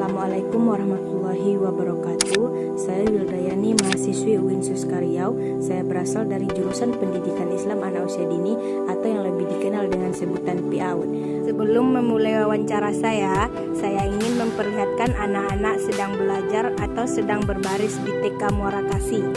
Assalamualaikum warahmatullahi wabarakatuh. Saya Wildayani, mahasiswi UIN Suskar Riau. Saya berasal dari jurusan Pendidikan Islam Anak Usia Dini atau yang lebih dikenal dengan sebutan PAUD. Sebelum memulai wawancara saya ingin memperlihatkan anak-anak sedang belajar atau sedang berbaris di TK Muara Kasih.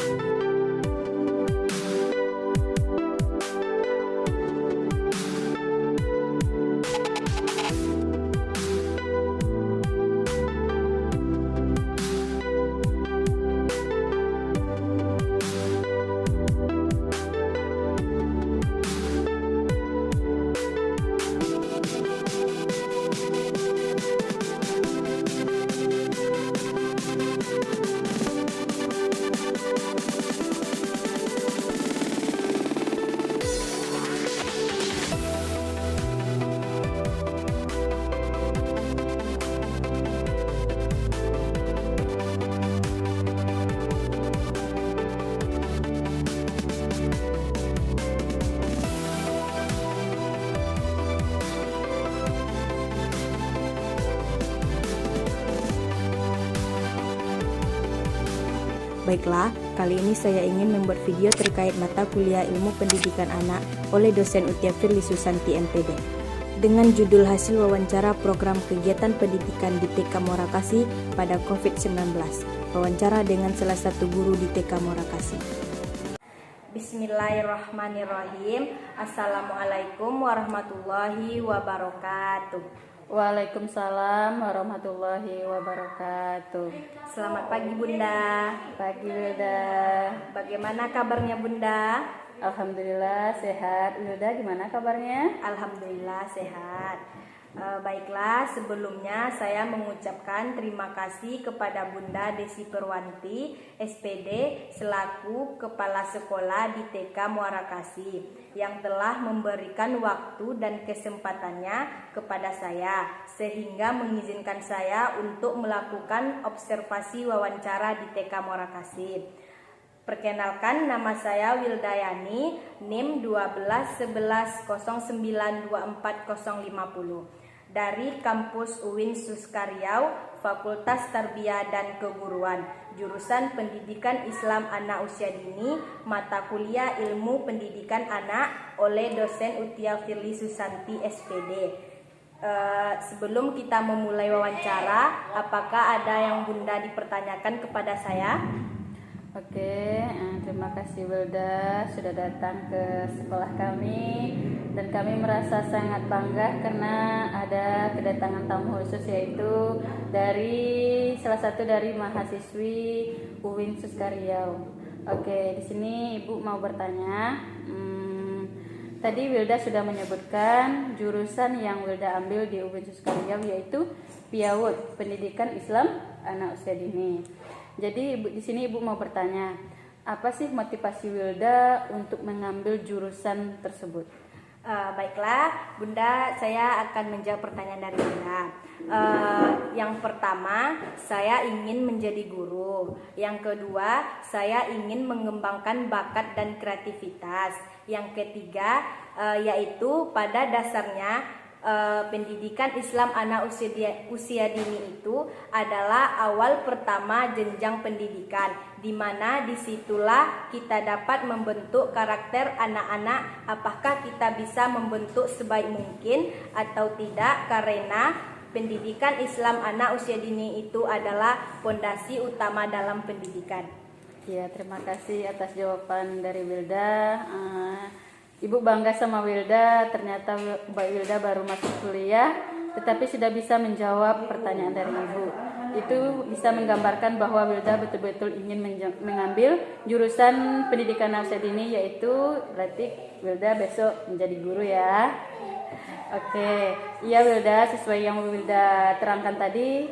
Baiklah, kali ini saya ingin membuat video terkait mata kuliah Ilmu Pendidikan Anak oleh dosen Utia Firly Susanti MPD. Dengan judul hasil wawancara program kegiatan pendidikan di TK Muara Kasih pada COVID-19. Wawancara dengan salah satu guru di TK Muara Kasih. Bismillahirrahmanirrahim. Assalamualaikum warahmatullahi wabarakatuh. Waalaikumsalam warahmatullahi wabarakatuh. Selamat pagi Bunda. Pagi Wilda. Bagaimana kabarnya Bunda? Alhamdulillah sehat. Wilda gimana kabarnya? Alhamdulillah sehat. Baiklah, sebelumnya saya mengucapkan terima kasih kepada Bunda Desi Perwanti, SPD, selaku Kepala Sekolah di TK Muara Kasih, yang telah memberikan waktu dan kesempatannya kepada saya, sehingga mengizinkan saya untuk melakukan observasi wawancara di TK Muara Kasih. Perkenalkan, nama saya Wildayani, NIM 1211092450 dari kampus UIN Suskar Riau, Fakultas Tarbiyah dan Keguruan, jurusan Pendidikan Islam Anak Usia Dini, mata kuliah Ilmu Pendidikan Anak oleh dosen Utia Firly Susanti SPD. Sebelum kita memulai wawancara, apakah ada yang Bunda dipertanyakan kepada saya? Oke, terima kasih Wilda sudah datang ke sekolah kami, dan kami merasa sangat bangga karena ada kedatangan tamu khusus, yaitu dari salah satu dari mahasiswi UIN Suskar Riau. Oke, di sini Ibu mau bertanya. Tadi Wilda sudah menyebutkan jurusan yang Wilda ambil di UIN Suskar Riau, yaitu PAUD, Pendidikan Islam Anak Usia Dini. Jadi di sini Ibu mau bertanya, apa sih motivasi Wilda untuk mengambil jurusan tersebut? Baiklah Bunda, saya akan menjawab pertanyaan dari Bunda. Yang pertama, saya ingin menjadi guru. Yang kedua, saya ingin mengembangkan bakat dan kreativitas. Yang ketiga, yaitu pada dasarnya pendidikan Islam anak usia dini itu adalah awal pertama jenjang pendidikan, di mana disitulah kita dapat membentuk karakter anak-anak, apakah kita bisa membentuk sebaik mungkin atau tidak, karena pendidikan Islam anak usia dini itu adalah fondasi utama dalam pendidikan. Ya, terima kasih atas jawaban dari Wilda. Ibu bangga sama Wilda, ternyata Mbak Wilda baru masuk kuliah tetapi sudah bisa menjawab pertanyaan dari Ibu. Itu bisa menggambarkan bahwa Wilda betul-betul ingin mengambil jurusan pendidikan usia dini, yaitu berarti Wilda besok menjadi guru ya. Oke, iya Wilda, sesuai yang Wilda terangkan tadi,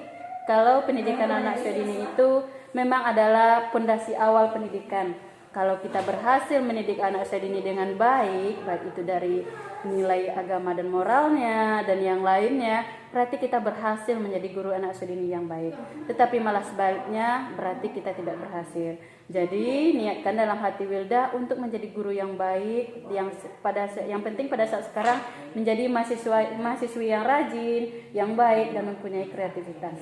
kalau pendidikan anak usia dini itu memang adalah fondasi awal pendidikan. Kalau kita berhasil mendidik anak usia dini dengan baik itu dari nilai agama dan moralnya dan yang lainnya, berarti kita berhasil menjadi guru anak usia dini yang baik. Tetapi malah sebaliknya, berarti kita tidak berhasil. Jadi niatkan dalam hati Wilda untuk menjadi guru yang baik, yang penting pada saat sekarang menjadi mahasiswi yang rajin, yang baik dan mempunyai kreativitas.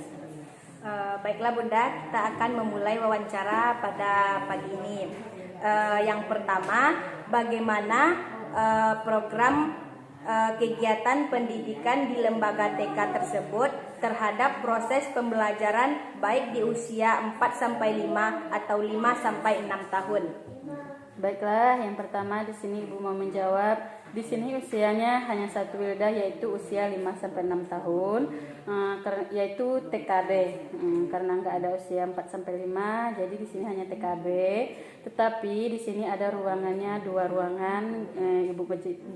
Baiklah Bunda, kita akan memulai wawancara pada pagi ini. Yang pertama, bagaimana program kegiatan pendidikan di lembaga TK tersebut terhadap proses pembelajaran baik di usia 4-5 atau 5-6 tahun? Baiklah, yang pertama di sini Ibu mau menjawab. Di sini usianya hanya satu Wilda, yaitu usia 5-6 tahun, yaitu TKB. Karena nggak ada usia 4-5, jadi di sini hanya TKB. Tetapi di sini ada ruangannya, 2 ruangan.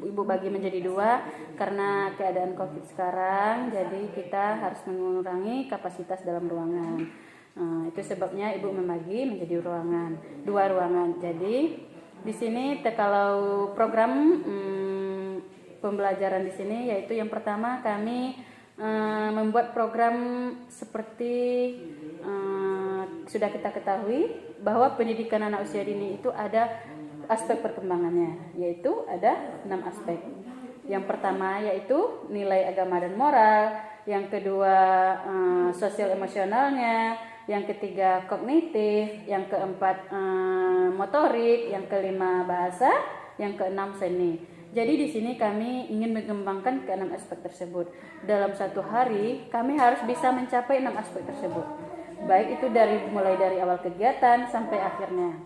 Ibu bagi menjadi 2 karena keadaan COVID sekarang. Jadi kita harus mengurangi kapasitas dalam ruangan. Itu sebabnya Ibu membagi menjadi 2 ruangan. Jadi di sini kalau program pembelajaran di sini yaitu yang pertama kami membuat program seperti sudah kita ketahui bahwa pendidikan anak usia dini itu ada aspek perkembangannya, yaitu ada 6 aspek. Yang pertama yaitu nilai agama dan moral, yang kedua sosial emosionalnya, yang ketiga kognitif, yang keempat motorik, yang kelima bahasa, yang keenam seni. Jadi di sini kami ingin mengembangkan ke 6 aspek tersebut. Dalam satu hari kami harus bisa mencapai 6 aspek tersebut. Baik itu mulai dari awal kegiatan sampai akhirnya.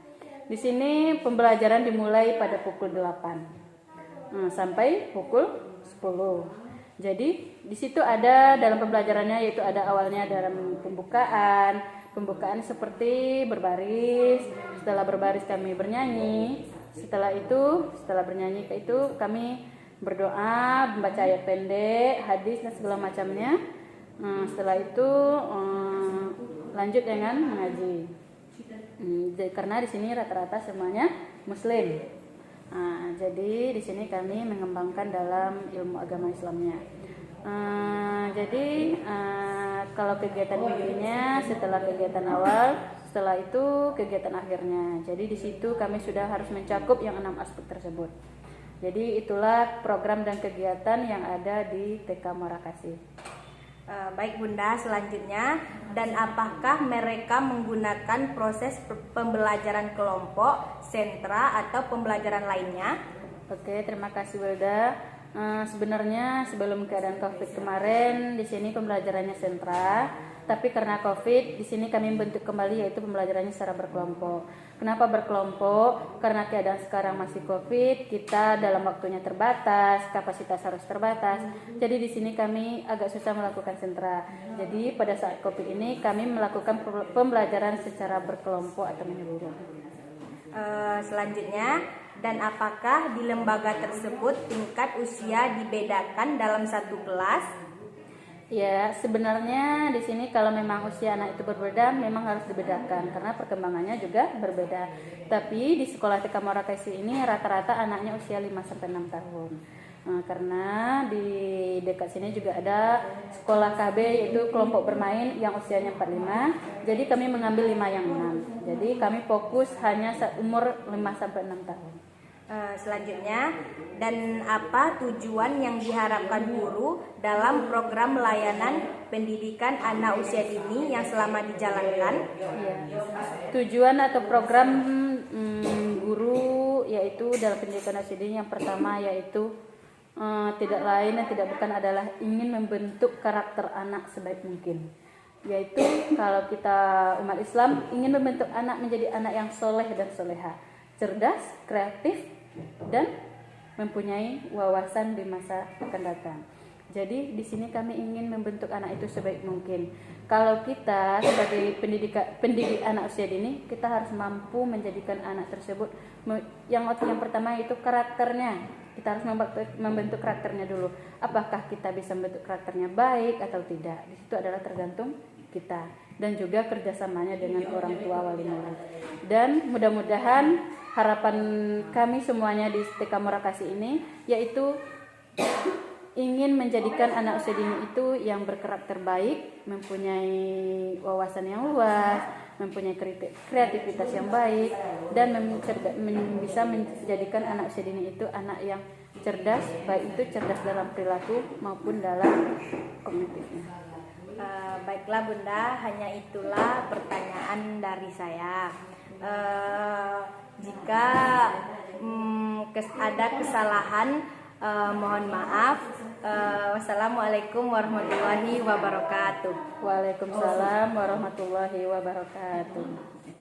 Di sini pembelajaran dimulai pada pukul 8 sampai pukul 10. Jadi di situ ada dalam pembelajarannya yaitu ada awalnya dalam pembukaan seperti berbaris. Setelah berbaris kami bernyanyi. Setelah bernyanyi itu kami berdoa, membaca ayat pendek, hadis dan segala macamnya. Setelah itu lanjut dengan mengaji. Karena di sini rata-rata semuanya Muslim. Jadi di sini kami mengembangkan dalam ilmu agama Islamnya. Jadi kalau kegiatan minggunya setelah kegiatan awal, setelah itu kegiatan akhirnya. Jadi di situ kami sudah harus mencakup yang 6 aspek tersebut. Jadi itulah program dan kegiatan yang ada di TK Muara Kasih. Baik Bunda, selanjutnya, dan apakah mereka menggunakan proses pembelajaran kelompok, sentra atau pembelajaran lainnya? Oke, terima kasih Wilda. Sebenarnya sebelum keadaan COVID kemarin di sini pembelajarannya sentra, tapi karena COVID di sini kami bentuk kembali yaitu pembelajarannya secara berkelompok. Kenapa berkelompok? Karena keadaan sekarang masih COVID, kita dalam waktunya terbatas, kapasitas harus terbatas. Jadi di sini kami agak susah melakukan sentra. Jadi pada saat COVID ini kami melakukan pembelajaran secara berkelompok atau menyeluruh. Selanjutnya, dan apakah di lembaga tersebut tingkat usia dibedakan dalam satu kelas? Ya, sebenarnya di sini kalau memang usia anak itu berbeda, memang harus dibedakan karena perkembangannya juga berbeda. Tapi di sekolah TK Muara Kasih ini rata-rata anaknya usia 5-6 tahun. Karena di dekat sini juga ada sekolah KB yaitu kelompok bermain yang usianya 45. Jadi kami mengambil 5 yang 6. Jadi kami fokus hanya umur 5-6 tahun. Selanjutnya, dan apa tujuan yang diharapkan guru dalam program layanan pendidikan anak usia dini yang selama dijalankan? Ya. Tujuan atau program guru yaitu dalam pendidikan anak usia dini yang pertama yaitu tidak lain dan tidak bukan adalah ingin membentuk karakter anak sebaik mungkin. Yaitu kalau kita umat Islam ingin membentuk anak menjadi anak yang soleh dan soleha, cerdas, kreatif, dan mempunyai wawasan di masa akan datang. Jadi di sini kami ingin membentuk anak itu sebaik mungkin. Kalau kita sebagai pendidik anak usia dini, kita harus mampu menjadikan anak tersebut yang pertama itu karakternya. Kita harus membentuk karakternya dulu. Apakah kita bisa membentuk karakternya baik atau tidak? Di situ adalah tergantung kita dan juga kerjasamanya dengan orang tua wali murid. Dan mudah-mudahan harapan kami semuanya di TK Muara Kasih ini yaitu ingin menjadikan anak usia dini itu yang berkarakter baik, mempunyai wawasan yang luas, mempunyai kreativitas yang baik, dan bisa menjadikan anak usia dini itu anak yang cerdas, baik itu cerdas dalam perilaku maupun dalam kognitifnya. Baiklah Bunda, hanya itulah pertanyaan dari saya. Jika ada kesalahan, mohon maaf. Wassalamualaikum warahmatullahi wabarakatuh. Waalaikumsalam warahmatullahi wabarakatuh.